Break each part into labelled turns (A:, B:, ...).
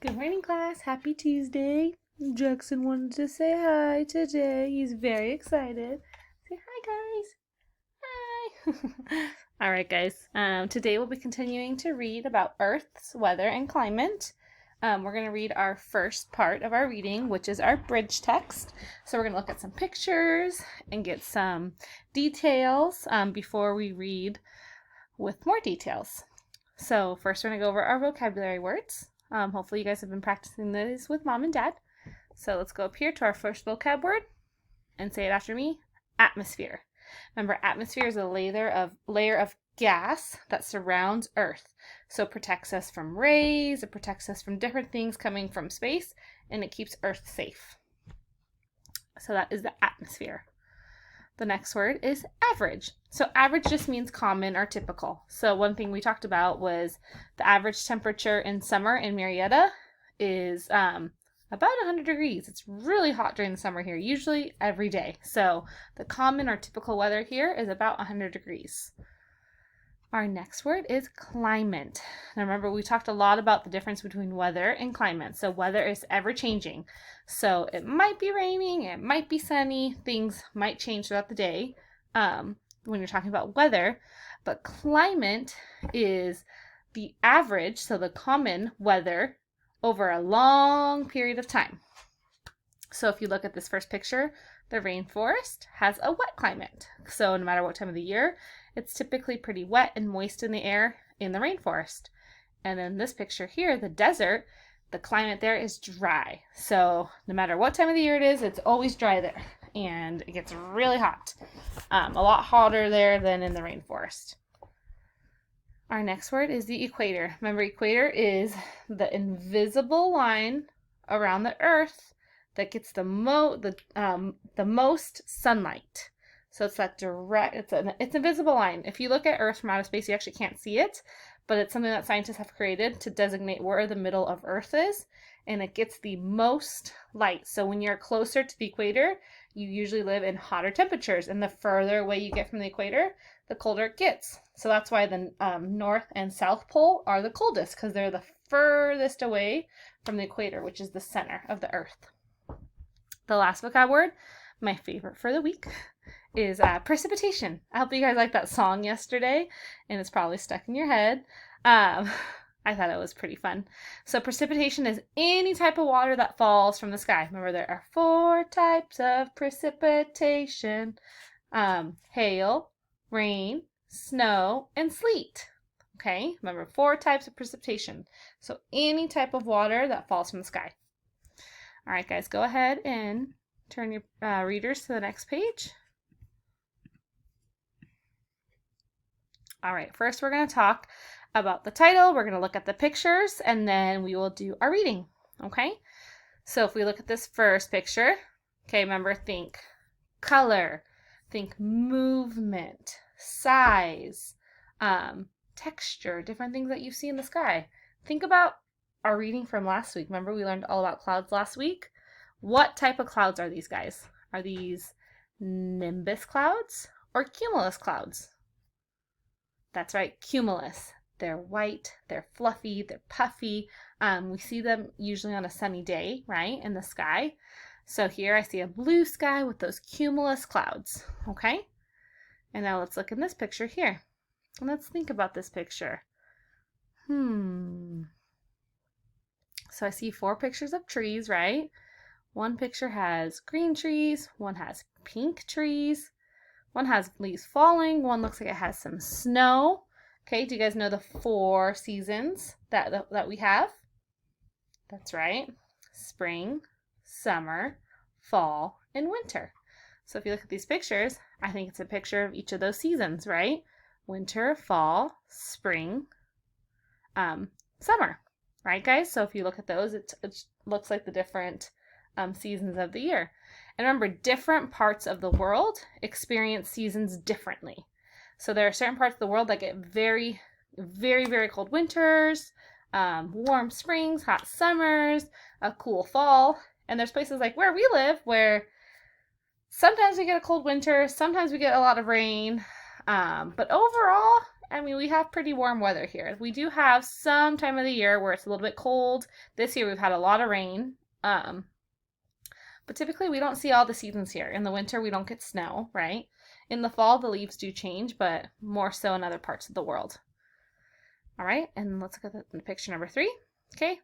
A: Good morning, class. Happy Tuesday. Jackson wanted to say hi today. He's very excited. Say hi, guys. Hi. All right, guys. Today we'll be continuing to read about Earth's weather and climate. We're going to read our first part of our reading, which is our bridge text. So we're going to look at some pictures and get some details before we read with more details. So first we're going to go over our vocabulary words. Hopefully you guys have been practicing these with mom and dad. So let's go up here to our first vocab word and say it after me. Atmosphere. Remember, atmosphere is a layer of gas that surrounds Earth. So it protects us from rays, it protects us from different things coming from space, and it keeps Earth safe. So that is the atmosphere. The next word is average. So average just means common or typical. So one thing we talked about was the average temperature in summer in Marietta is about 100 degrees. It's really hot during the summer here, usually every day. So the common or typical weather here is about 100 degrees. Our next word is climate. Now remember, we talked a lot about the difference between weather and climate. So weather is ever changing. So it might be raining, it might be sunny, things might change throughout the day when you're talking about weather. But climate is the average, so the common weather over a long period of time. So if you look at this first picture, the rainforest has a wet climate. So no matter what time of the year, it's typically pretty wet and moist in the air in the rainforest. And then this picture here, the desert, the climate there is dry. So no matter what time of the year it is, it's always dry there. And it gets really hot. A lot hotter there than in the rainforest. Our next word is the equator. Remember, equator is the invisible line around the Earth that gets the most sunlight. So it's that direct, it's an invisible line. If you look at Earth from outer space, you actually can't see it, but it's something that scientists have created to designate where the middle of Earth is, and it gets the most light. So when you're closer to the equator, you usually live in hotter temperatures, and the further away you get from the equator, the colder it gets. So that's why the North and South Pole are the coldest, because they're the furthest away from the equator, which is the center of the Earth. The last vocab word, my favorite for the week, is precipitation. I hope you guys liked that song yesterday, and it's probably stuck in your head. I thought it was pretty fun. So precipitation is any type of water that falls from the sky. Remember, there are 4 types of precipitation. Hail, rain, snow, and sleet. Okay, remember 4 types of precipitation. So any type of water that falls from the sky. All right, guys, go ahead and turn your readers to the next page. All right, first we're going to talk about the title. We're going to look at the pictures, and then we will do our reading, okay? So if we look at this first picture, okay, remember, think color, think movement, size, texture, different things that you see in the sky. Think about our reading from last week. Remember, we learned all about clouds last week? What type of clouds are these, guys? Are these nimbus clouds or cumulus clouds? That's right, cumulus. They're white, they're fluffy, they're puffy. We see them usually on a sunny day, right, in the sky. So here I see a blue sky with those cumulus clouds, okay? And now let's look in this picture here. And let's think about this picture. So I see 4 pictures of trees, right? One picture has green trees, one has pink trees, one has leaves falling, one looks like it has some snow. Okay, do you guys know the 4 seasons that we have? That's right. Spring, summer, fall, and winter. So if you look at these pictures, I think it's a picture of each of those seasons, right? Winter, fall, spring, summer, right, guys? So if you look at those, it looks like the different seasons of the year. And remember, different parts of the world experience seasons differently. So there are certain parts of the world that get very, very, very cold winters, warm springs, hot summers, a cool fall. And there's places like where we live where sometimes we get a cold winter, sometimes we get a lot of rain. But overall, I mean, we have pretty warm weather here. We do have some time of the year where it's a little bit cold. This year we've had a lot of rain. But typically we don't see all the seasons here. In the winter we don't get snow, right? In the fall the leaves do change, but more so in other parts of the world. All right, and let's look at the picture number 3. Okay,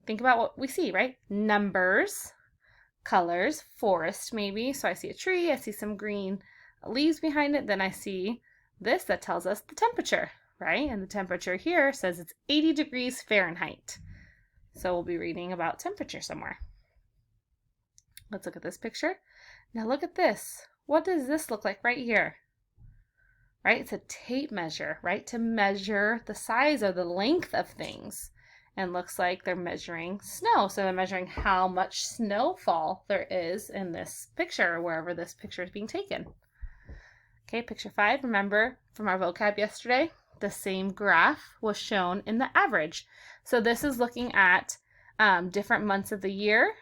A: think about what we see, right? Numbers, colors, forest maybe. So I see a tree, I see some green leaves behind it, then I see this that tells us the temperature, right? And the temperature here says it's 80 degrees Fahrenheit. So we'll be reading about temperature somewhere. Let's look at this picture. Now look at this. What does this look like right here? Right? It's a tape measure, right? To measure the size or the length of things. And looks like they're measuring snow. So they're measuring how much snowfall there is in this picture or wherever this picture is being taken. Okay, picture 5. Remember from our vocab yesterday, the same graph was shown in the average. So this is looking at different months of the year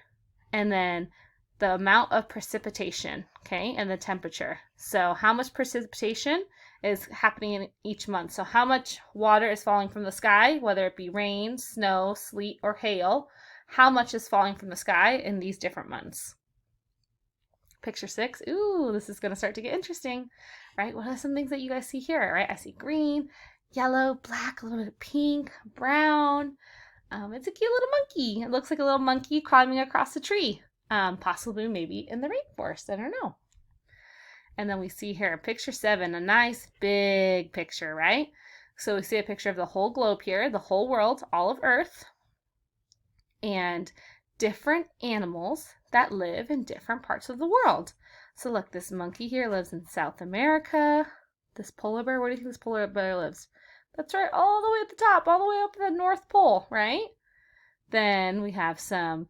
A: and then the amount of precipitation, okay, and the temperature. So how much precipitation is happening in each month. So how much water is falling from the sky, whether it be rain, snow, sleet, or hail, how much is falling from the sky in these different months. Picture 6, ooh, this is gonna start to get interesting, right? What are some things that you guys see here, right? I see green, yellow, black, a little bit of pink, brown. It's a cute little monkey. It looks like a little monkey climbing across a tree. Possibly maybe in the rainforest, I don't know. And then we see here picture 7, a nice big picture, right? So we see a picture of the whole globe here, the whole world, all of Earth, and different animals that live in different parts of the world. So look, this monkey here lives in South America. This polar bear, where do you think this polar bear lives? That's right, all the way at the top, all the way up at the North Pole, right? Then we have some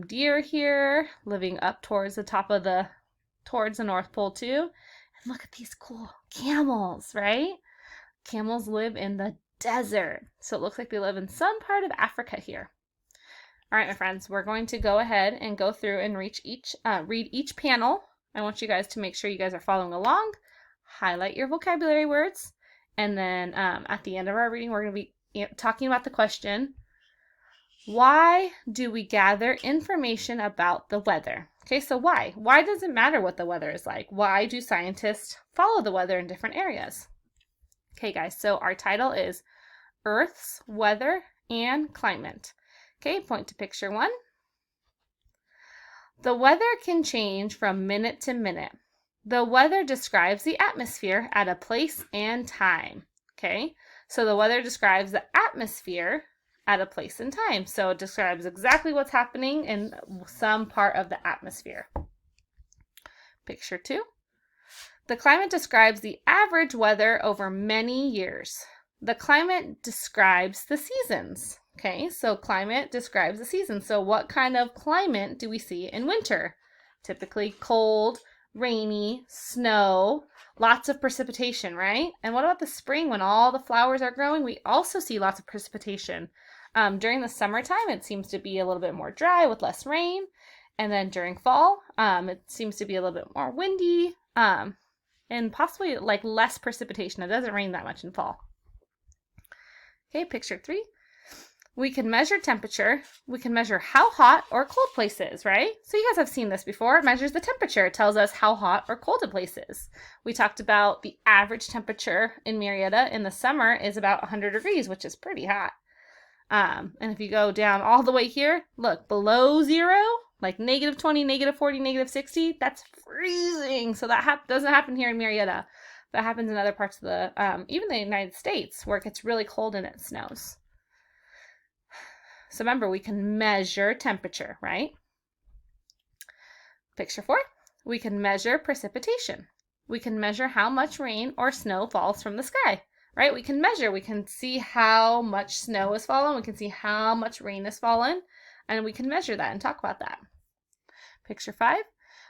A: deer here living up towards the top of towards the North Pole too. And look at these cool camels, right? Camels live in the desert. So it looks like they live in some part of Africa here. All right, my friends, we're going to go ahead and go through and read each panel. I want you guys to make sure you guys are following along, highlight your vocabulary words, and then at the end of our reading, we're going to be talking about the question, why do we gather information about the weather? Okay, so why? Why does it matter what the weather is like? Why do scientists follow the weather in different areas? Okay, guys, so our title is Earth's Weather and Climate. Okay, point to picture 1. The weather can change from minute to minute. The weather describes the atmosphere at a place and time. Okay, so the weather describes the atmosphere at a place and time. So it describes exactly what's happening in some part of the atmosphere. Picture 2. The climate describes the average weather over many years. The climate describes the seasons. Okay, so climate describes the seasons. So what kind of climate do we see in winter? Typically cold, rainy, snow, lots of precipitation, right? And what about the spring when all the flowers are growing? We also see lots of precipitation. During the summertime, it seems to be a little bit more dry with less rain. And then during fall, it seems to be a little bit more windy and possibly like less precipitation. It doesn't rain that much in fall. Okay, picture 3. We can measure temperature. We can measure how hot or cold a place is, right? So you guys have seen this before. It measures the temperature. It tells us how hot or cold a place is. We talked about the average temperature in Marietta in the summer is about 100 degrees, which is pretty hot. And if you go down all the way here, look, below 0, like -20, -40, -60, that's freezing. So that doesn't happen here in Marietta. That happens in other parts of the, even the United States, where it gets really cold and it snows. So remember, we can measure temperature, right? Picture 4, we can measure precipitation. We can measure how much rain or snow falls from the sky, right? We can measure, we can see how much snow is fallen, we can see how much rain has fallen, and we can measure that and talk about that. Picture 5,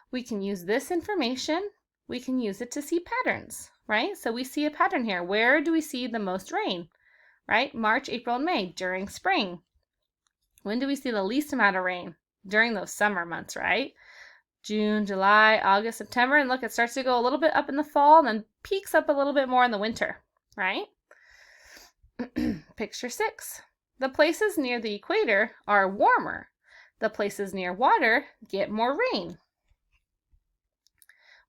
A: we can use this information, we can use it to see patterns, right? So we see a pattern here. Where do we see the most rain, right? March, April, and May, during spring. When do we see the least amount of rain? During those summer months, right? June, July, August, September, and look, it starts to go a little bit up in the fall and then peaks up a little bit more in the winter. right? Picture 6. The places near the equator are warmer. The places near water get more rain.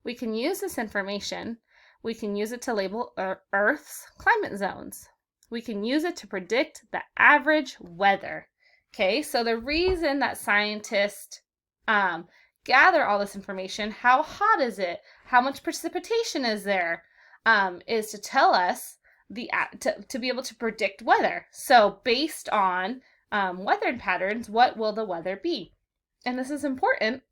A: We can use this information. We can use it to label Earth's climate zones. We can use it to predict the average weather. Okay, so the reason that scientists gather all this information, how hot is it, how much precipitation is there, is to tell us to be able to predict weather. So based on weather patterns, what will the weather be? And this is important.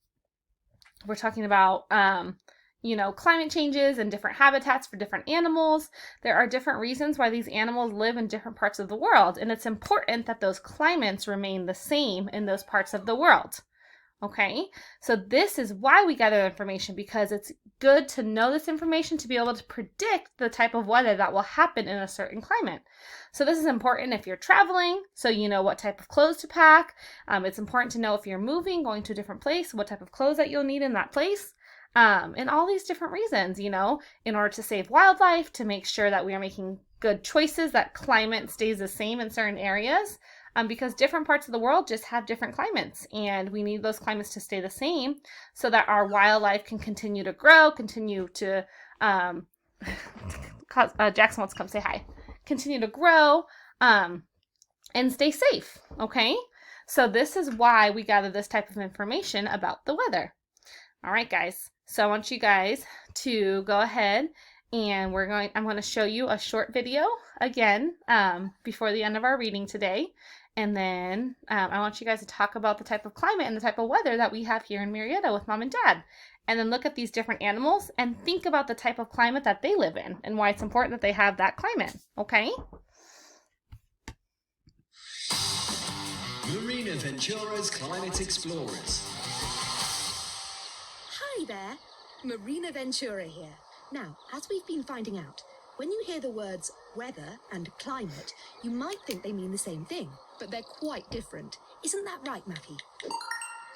A: We're talking about climate changes and different habitats for different animals. There are different reasons why these animals live in different parts of the world, and it's important that those climates remain the same in those parts of the world. Okay, so this is why we gather information, because it's good to know this information to be able to predict the type of weather that will happen in a certain climate. So this is important if you're traveling, so you know what type of clothes to pack. It's important to know if you're moving, going to a different place, what type of clothes that you'll need in that place. And all these different reasons, in order to save wildlife, to make sure that we are making good choices, that climate stays the same in certain areas. Because different parts of the world just have different climates, and we need those climates to stay the same so that our wildlife can continue to grow, continue to, Jackson wants to come say hi, continue to grow, and stay safe, okay? So this is why we gather this type of information about the weather. All right, guys, so I want you guys to go ahead and I'm going to show you a short video again before the end of our reading today. And then I want you guys to talk about the type of climate and the type of weather that we have here in Marietta with Mom and Dad. And then look at these different animals and think about the type of climate that they live in and why it's important that they have that climate, okay?
B: Marina Ventura's Climate Explorers.
C: Hi there, Marina Ventura here. Now, as we've been finding out, when you hear the words weather and climate, you might think they mean the same thing, but they're quite different. Isn't that right, Mappy?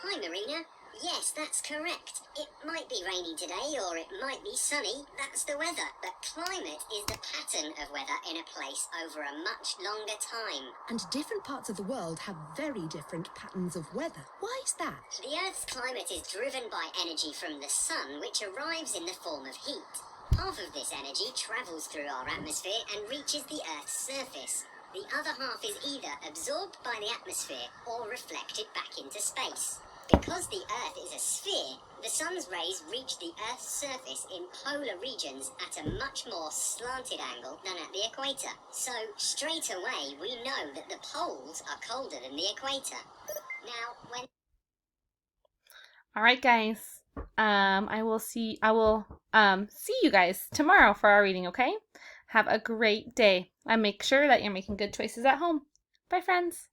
D: Hi, Marina. Yes, that's correct. It might be rainy today, or it might be sunny. That's the weather. But climate is the pattern of weather in a place over a much longer time.
C: And different parts of the world have very different patterns of weather. Why is that?
D: The Earth's climate is driven by energy from the sun, which arrives in the form of heat. Half of this energy travels through our atmosphere and reaches the Earth's surface. The other half is either absorbed by the atmosphere or reflected back into space. Because the Earth is a sphere, the sun's rays reach the Earth's surface in polar regions at a much more slanted angle than at the equator. So, straight away, we know that the poles are colder than the equator. Now, when...
A: All right, guys. I will see you guys tomorrow for our reading, okay? Have a great day. And make sure that you're making good choices at home. Bye, friends.